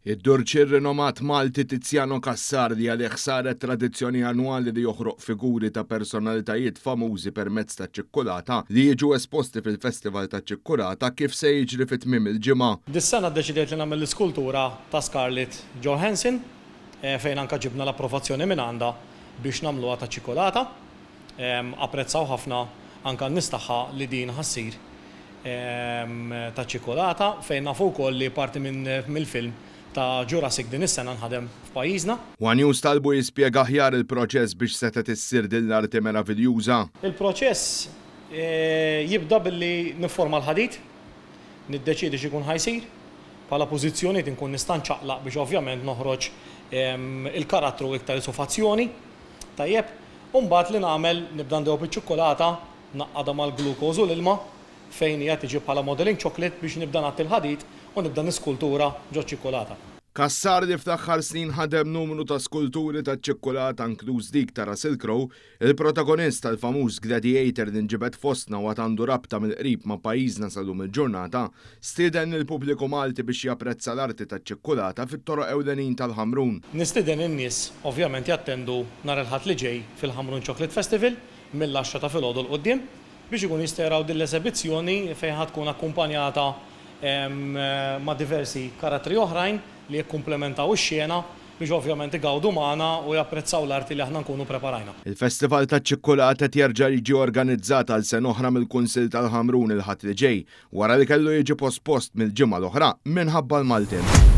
Id-durċir rinomat Malti Tiziano Cassardi għalih saret tradizzjoni annwali li joħroq figuri ta' personalitajiet famużi permezz ta' ċikkulata li jiġu esposti fil-Festival ta' ċikkulata kif se jiġri fit-tmiem il-ġimgħa. Dis-sena ddeċidiet li nagħmel l-iskultura ta' Scarlett Johansson fejn anke ġibna l-approvazzjoni minn għandha biex nagħmluha ta' ċikkulata. Apprezzaw ħafna anke n-nies tagħha li din ħassir ta' ċikkulata fejn nafu wkoll li parti mill-film ta' Jurassic din is-sena nħadem f'pajjiżna. News talbu jispjega aħjar il-proċess biex setet issir din l-arti meraviljuża. Il-proċess jibda billi nifforma l-ħadid, niddeċiedi x'ikun ħajsir, bħala pożizzjoni tinkun nista' nċaqlaq biex ovvjament noħroġ il-karattru iktar isufazzjoni. Tajjeb, u mbagħad li nagħmel nibda ndew biċ-ċikkulata naqqada mal-glukoż u l-ilma fejn hija tiġi bħala modeling chocolate biex nibda nagħti l-ħadid u nibda niskultura ġo ċikkulata. Cassardi fl-aħħar snin ħadem numru ta' skulturi ta' ċikkulata inkluż dik ta' Russell Crowe, il-protagonist tal-famuż Gladiator li nġibet fostna u għandu rabta mill-qrib ma' pajjiżna salum il-ġurnata, stieden il-pubbliku Malti biex japprezza l-arti ta' ċikkulata fit-toroq ewlenin tal-Ħamrun. Nistieden in-nies ovvjament jattendu nhar il-ħadd li ġej fil-Ħamrun Chocolate Festival mill-10 ta' filgħodu l-qudiem biex ikun jisteraw din l-eżibizzjoni fejn ħadd tkun akkumpanjata ma' diversi karattri oħrajn li jikkumplementaw ix-xena biex ovvjament igawdu magħna u japprezzaw l-arti li aħna nkunu preparajna. Il-Festival ta' ċikkulata jerġa' jiġi organizzat għal sen oħra mill-Kunsill tal-Ħamrun il-ħadd li ġej wara li kellu jiġi pospost mill-ġimgħa l-oħra minħabba l-Maltin.